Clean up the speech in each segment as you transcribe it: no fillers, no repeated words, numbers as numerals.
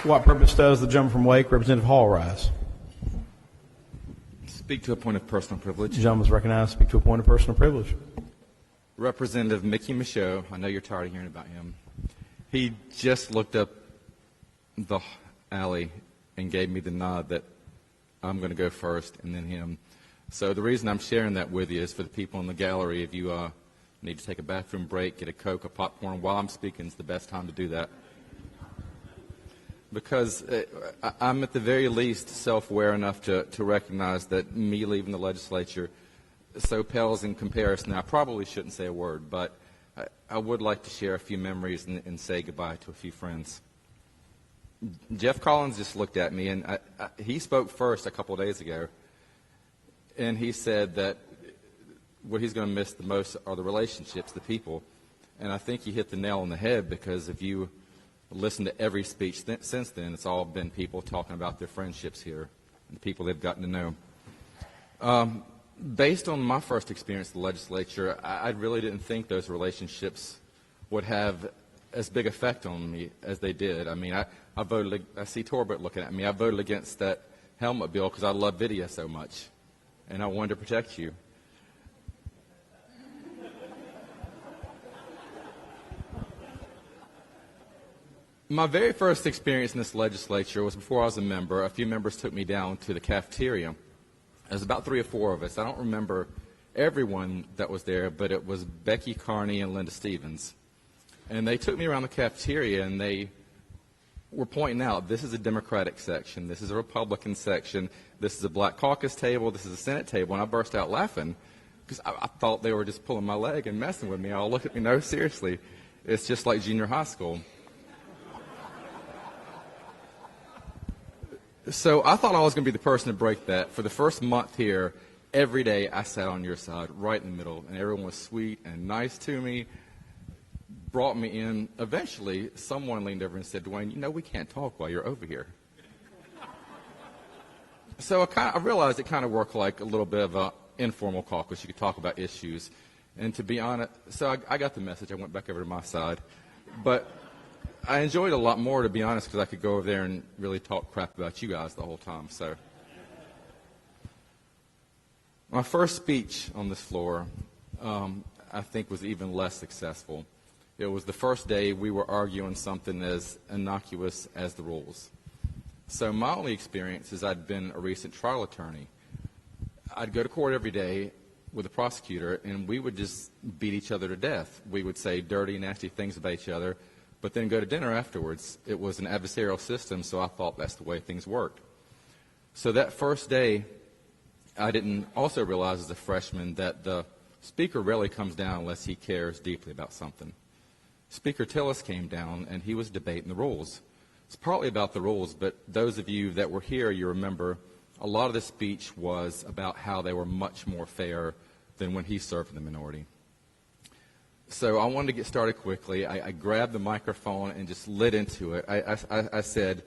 For what purpose does the gentleman from Wake, Representative Hall, rise? Speak to a point of personal privilege. The gentleman is recognized to speak to a point of personal privilege. Representative Mickey Michaud, I know you're tired of hearing about him. He just looked up the alley and gave me the nod that I'm going to go first and then him. So the reason I'm sharing that with you is for the people in the gallery. If you need to take a bathroom break, get a Coke, a popcorn while I'm speaking, it's the best time to do that. Because I'm at the very least self-aware enough to recognize that me leaving the legislature so pales in comparison. I probably shouldn't say a word, but I would like to share a few memories and say goodbye to a few friends. Jeff Collins just looked at me, and he spoke first a couple of days ago, and he said that what he's going to miss the most are the relationships, the people. And I think he hit the nail on the head, because if you listen to every speech since then, it's all been people talking about their friendships here and the people they've gotten to know. Based on my first experience in the legislature, I really didn't think those relationships would have as big effect on me as they did. I mean, I voted. I see Torbert looking at me. I voted against that helmet bill because I love video so much, and I wanted to protect you. My very first experience in this legislature was before I was a member. A few members took me down to the cafeteria. There was about 3 or 4 of us. I don't remember everyone that was there, but it was Becky Carney and Linda Stevens. And they took me around the cafeteria, and they were pointing out, this is a Democratic section, this is a Republican section, this is a Black Caucus table, this is a Senate table. And I burst out laughing because I thought they were just pulling my leg and messing with me. I'll look at me, no, seriously. It's just like junior high school. So I thought I was going to be the person to break that. For the first month here, every day I sat on your side, right in the middle, and everyone was sweet and nice to me, brought me in. Eventually, someone leaned over and said, Dwayne, you know we can't talk while you're over here. So I realized it kind of worked like a little bit of an informal caucus. You could talk about issues. And to be honest, so I got the message. I went back over to my side. But I enjoyed it a lot more, to be honest, because I could go over there and really talk crap about you guys the whole time. So my first speech on this floor, I think, was even less successful. It was the first day we were arguing something as innocuous as the rules. So my only experience is I'd been a recent trial attorney. I'd go to court every day with a prosecutor, and we would just beat each other to death. We would say dirty, nasty things about each other, but then go to dinner afterwards. It was an adversarial system, so I thought that's the way things worked. So that first day, I didn't also realize as a freshman that the speaker rarely comes down unless he cares deeply about something. Speaker Tillis came down, and he was debating the rules. It's partly about the rules, but those of you that were here, you remember a lot of the speech was about how they were much more fair than when he served in the minority. So I wanted to get started quickly. I grabbed the microphone and just lit into it. I said,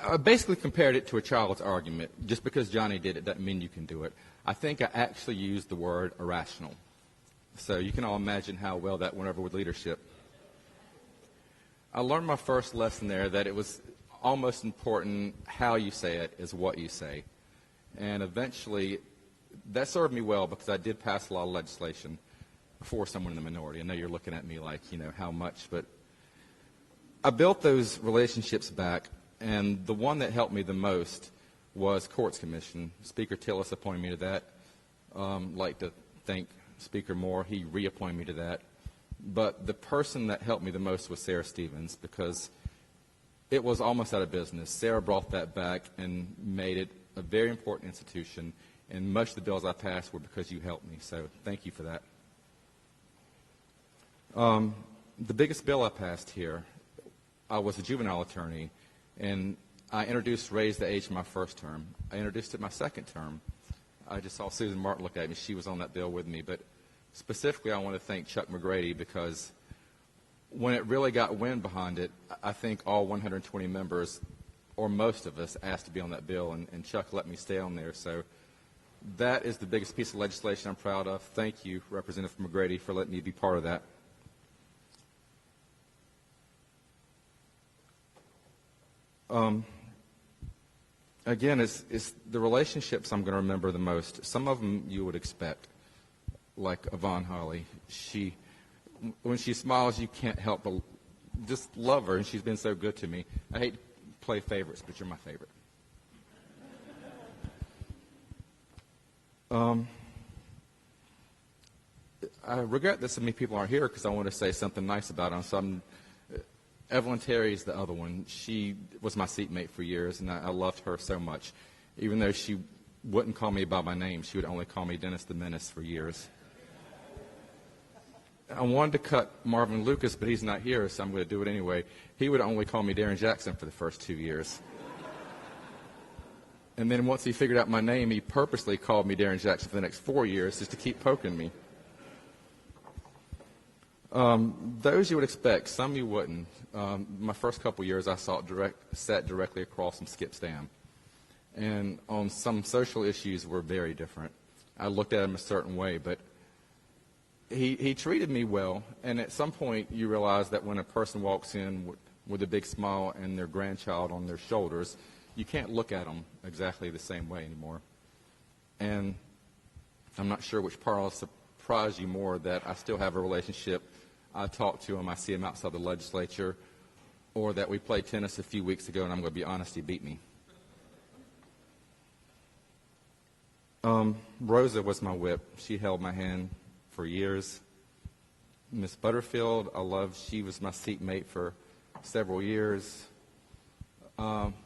I basically compared it to a child's argument. Just because Johnny did it doesn't mean you can do it. I think I actually used the word irrational. So you can all imagine how well that went over with leadership. I learned my first lesson there that it was almost important how you say it is what you say. And eventually, that served me well because I did pass a lot of legislation before someone in the minority. I know you're looking at me like, how much, but I built those relationships back, and the one that helped me the most was Courts Commission. Speaker Tillis appointed me to that. Like to thank Speaker Moore. He reappointed me to that. But the person that helped me the most was Sarah Stevens, because it was almost out of business. Sarah brought that back and made it a very important institution, and most of the bills I passed were because you helped me. So thank you for that. The biggest bill I passed here, I was a juvenile attorney, and I introduced raise the age in my first term. I introduced it my second term. I just saw Susan Martin look at me. She was on that bill with me. But specifically, I want to thank Chuck McGrady, because when it really got wind behind it, I think all 120 members, or most of us, asked to be on that bill, and Chuck let me stay on there. So that is the biggest piece of legislation I'm proud of. Thank you, Representative McGrady, for letting me be part of that. Again, it's the relationships I'm going to remember the most. Some of them you would expect, like Yvonne Holly. When she smiles, you can't help but just love her, and she's been so good to me. I hate to play favorites, but you're my favorite. I regret that so many people aren't here because I want to say something nice about them. Evelyn Terry is the other one. She was my seatmate for years, and I loved her so much. Even though she wouldn't call me by my name, she would only call me Dennis the Menace for years. I wanted to cut Marvin Lucas, but he's not here, so I'm going to do it anyway. He would only call me Darren Jackson for the first 2 years. And then once he figured out my name, he purposely called me Darren Jackson for the next 4 years just to keep poking me. Those you would expect, some you wouldn't. My first couple years, I sat directly across from Skip Stam. And on some social issues were very different. I looked at him a certain way, but he treated me well. And at some point, you realize that when a person walks in with a big smile and their grandchild on their shoulders, you can't look at them exactly the same way anymore. And I'm not sure which part will surprise you more, that I still have a relationship. I talk to him, I see him outside the legislature, or that we played tennis a few weeks ago, and I'm going to be honest, he beat me. Rosa was my whip. She held my hand for years. Miss Butterfield, I loved. She was my seatmate for several years.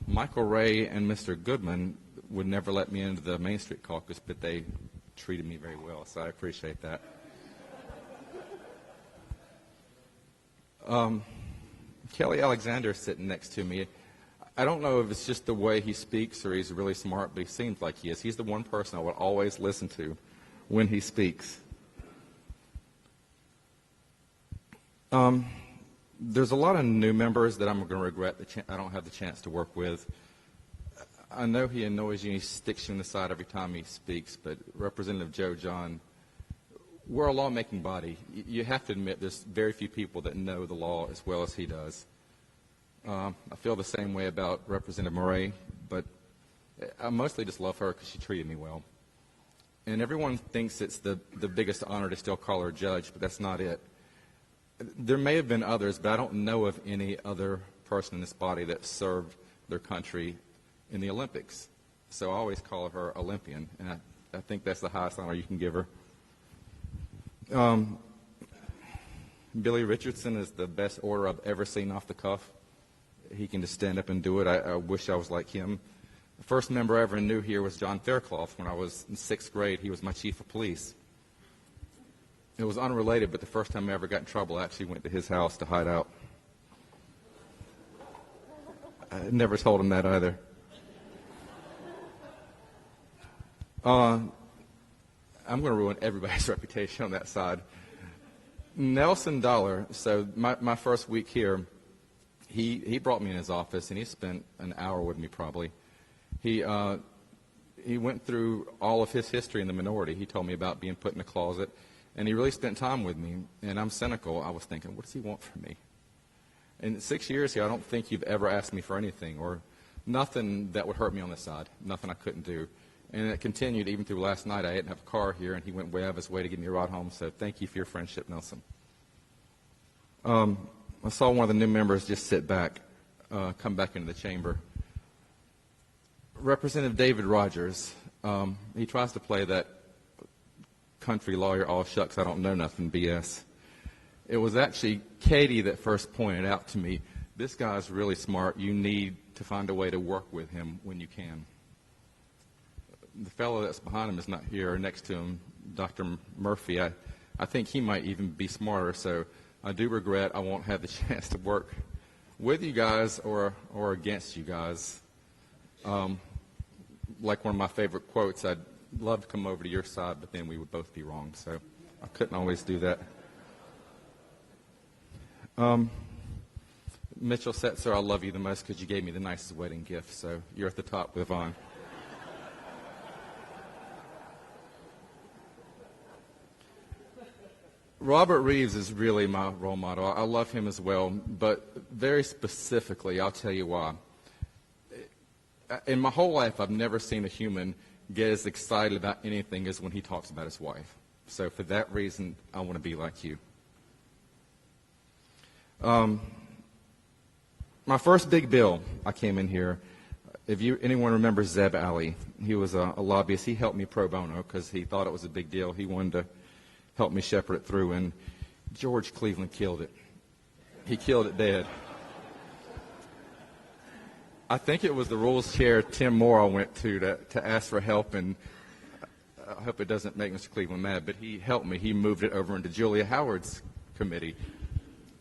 Michael Ray and Mr. Goodman would never let me into the Main Street Caucus, but they treated me very well, so I appreciate that. Kelly Alexander is sitting next to me. I don't know if it's just the way he speaks or he's really smart, but he seems like he is. He's the one person I would always listen to when he speaks. There's a lot of new members that I'm going to regret that I don't have the chance to work with. I know he annoys you and he sticks you in the side every time he speaks, but Representative Joe John, we're a lawmaking body. You have to admit there's very few people that know the law as well as he does. I feel the same way about Representative Murray, but I mostly just love her because she treated me well. And everyone thinks it's the biggest honor to still call her a judge, but that's not it. There may have been others, but I don't know of any other person in this body that served their country in the Olympics. So I always call her Olympian, and I think that's the highest honor you can give her. Billy Richardson is the best order I've ever seen off the cuff. He can just stand up and do it. I wish I was like him. The first member I ever knew here was John Fairclough. When I was in 6th grade, he was my chief of police. It was unrelated, but the first time I ever got in trouble, I actually went to his house to hide out. I never told him that either. I'm going to ruin everybody's reputation on that side. Nelson Dollar, so my first week here, he brought me in his office, and he spent an hour with me probably. He went through all of his history in the minority. He told me about being put in a closet, and he really spent time with me. And I'm cynical. I was thinking, what does he want from me? In 6 years here, I don't think you've ever asked me for anything, or nothing that would hurt me on this side, nothing I couldn't do. And it continued even through last night. I didn't have a car here, and he went way out of his way to give me a ride home. So thank you for your friendship, Nelson. I saw one of the new members just sit back, come back into the chamber. Representative David Rogers, he tries to play that country lawyer, all shucks, I don't know nothing BS. It was actually Katie that first pointed out to me, this guy's really smart. You need to find a way to work with him when you can. The fellow that's behind him is not here. Next to him, Dr. Murphy, I think he might even be smarter, so I do regret I won't have the chance to work with you guys or against you guys. Like one of my favorite quotes, I'd love to come over to your side, but then we would both be wrong, so I couldn't always do that. Mitchell Setzer, I love you the most because you gave me the nicest wedding gift, so you're at the top with Vaughn. Robert Reeves is really my role model. I love him as well, but very specifically, I'll tell you why. in my whole life, I've never seen a human get as excited about anything as when he talks about his wife. So for that reason, I want to be like you. My first big bill, I came in here. If anyone remembers Zeb Ali, he was a lobbyist. He helped me pro bono because he thought it was a big deal. He wanted to help me shepherd it through, and George Cleveland killed it. He killed it dead. I think it was the rules chair, Tim Moore, I went to ask for help, and I hope it doesn't make Mr. Cleveland mad, but he helped me. He moved it over into Julia Howard's committee.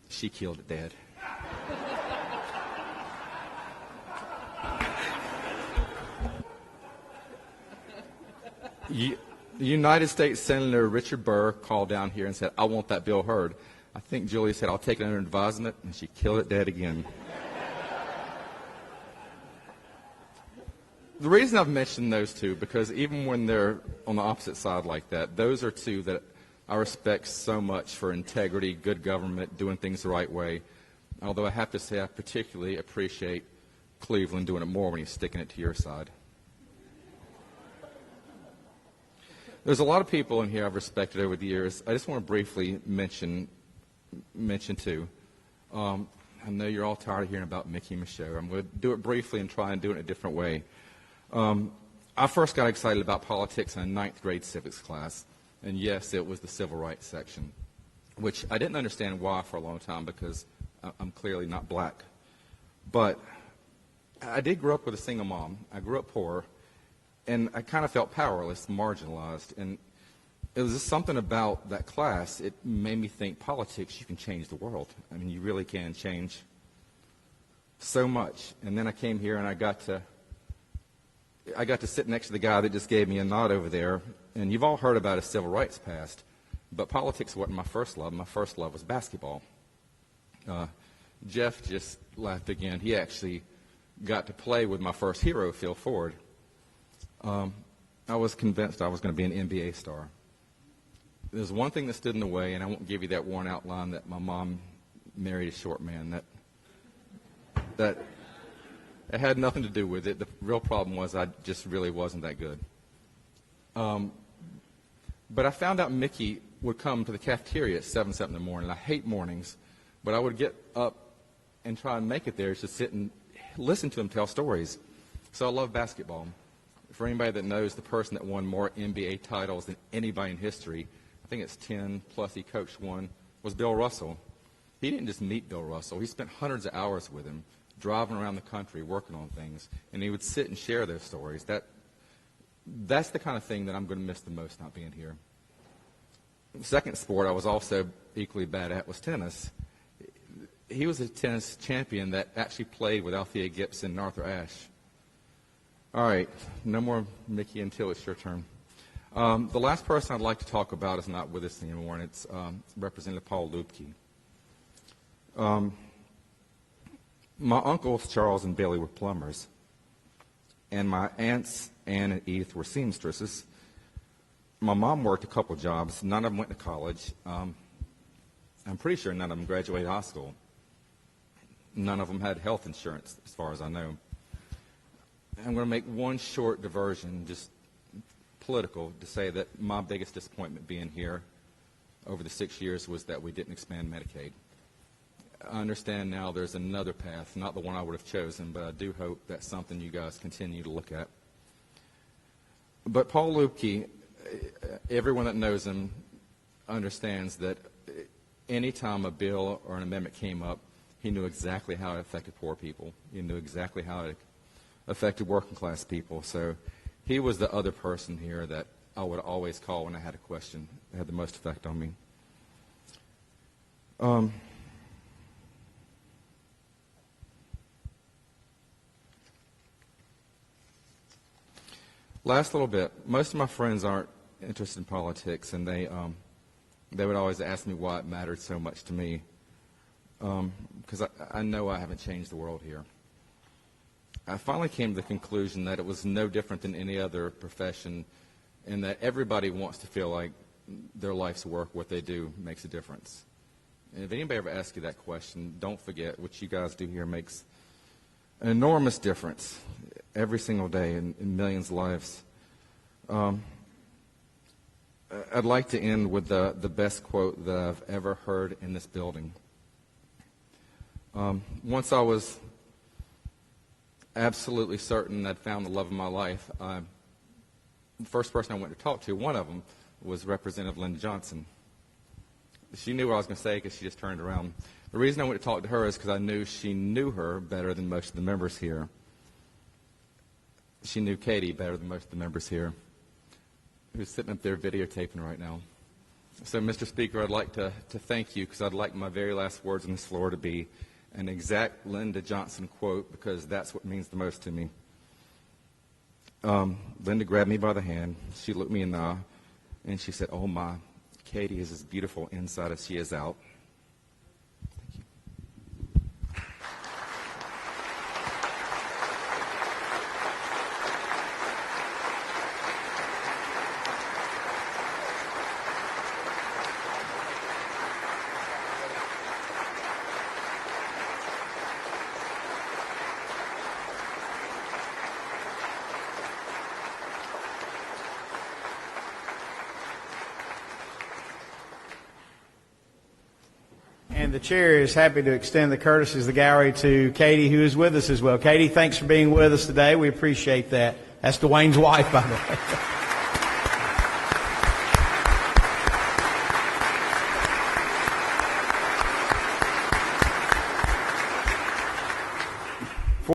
She killed it dead. The United States Senator Richard Burr called down here and said, I want that bill heard. I think Julia said, I'll take it under advisement, and she killed it dead again. The reason I've mentioned those two, because even when they're on the opposite side like that, those are two that I respect so much for integrity, good government, doing things the right way. Although I have to say I particularly appreciate Cleveland doing it more when he's sticking it to your side. There's a lot of people in here I've respected over the years. I just want to briefly mention two. I know you're all tired of hearing about Mickey Michaud. I'm going to do it briefly and try and do it in a different way. I first got excited about politics in a 9th grade civics class, and yes, it was the civil rights section, which I didn't understand why for a long time because I'm clearly not black. But I did grow up with a single mom. I grew up poor, and I kind of felt powerless, marginalized, and it was just something about that class. It made me think politics, you can change the world. I mean, you really can change so much. And then I came here and I got to sit next to the guy that just gave me a nod over there. And you've all heard about his civil rights past, but politics wasn't my first love. My first love was basketball. Jeff just laughed again. He actually got to play with my first hero, Phil Ford. I was convinced I was going to be an NBA star. There's one thing that stood in the way, and I won't give you that worn out line that my mom married a short man. That it had nothing to do with it. The real problem was I just really wasn't that good. But I found out Mickey would come to the cafeteria at 7 in the morning. I hate mornings, but I would get up and try and make it there to sit and listen to him tell stories. So I love basketball. For anybody that knows, the person that won more NBA titles than anybody in history, I think it's 10 plus he coached one, was Bill Russell. He didn't just meet Bill Russell. He spent hundreds of hours with him, driving around the country, working on things, and he would sit and share those stories. That's the kind of thing that I'm going to miss the most not being here. The second sport I was also equally bad at was tennis. He was a tennis champion that actually played with Althea Gibson and Arthur Ashe. All right, no more Mickey until it's your turn. The last person I'd like to talk about is not with us anymore, and it's Representative Paul Luebke. My uncles Charles and Billy were plumbers, and my aunts Ann and Edith were seamstresses. My mom worked a couple jobs. None of them went to college. I'm pretty sure none of them graduated high school. None of them had health insurance, as far as I know. I'm going to make one short diversion, just political, to say that my biggest disappointment being here over the 6 years was that we didn't expand Medicaid. I understand now there's another path, not the one I would have chosen, but I do hope that's something you guys continue to look at. But Paul Luebke, everyone that knows him understands that any time a bill or an amendment came up, he knew exactly how it affected poor people. He knew exactly how it affected working class people. So he was the other person here that I would always call when I had a question that had the most effect on me. Last little bit. Most of my friends aren't interested in politics, and they would always ask me why it mattered so much to me, because I know I haven't changed the world here. I finally came to the conclusion that it was no different than any other profession, and that everybody wants to feel like their life's work, what they do, makes a difference. And if anybody ever asks you that question, don't forget what you guys do here makes an enormous difference. every single day in millions of lives. I'd like to end with the best quote that I've ever heard in this building. Once I was absolutely certain I'd found the love of my life, the first person I went to talk to, one of them, was Representative Linda Johnson. She knew what I was going to say because she just turned around. The reason I went to talk to her is because I knew she knew her better than most of the members here. She knew Katie better than most of the members here, who's sitting up there videotaping right now. So, Mr. Speaker, I'd like to thank you, because I'd like my very last words on this floor to be an exact Linda Johnson quote, because that's what means the most to me. Linda grabbed me by the hand. She looked me in the eye, and she said, "Oh, my, Katie is as beautiful inside as she is out." Thank you. And the chair is happy to extend the courtesies of the gallery to Katie, who is with us as well. Katie, thanks for being with us today. We appreciate that. That's Dwayne's wife, by the way.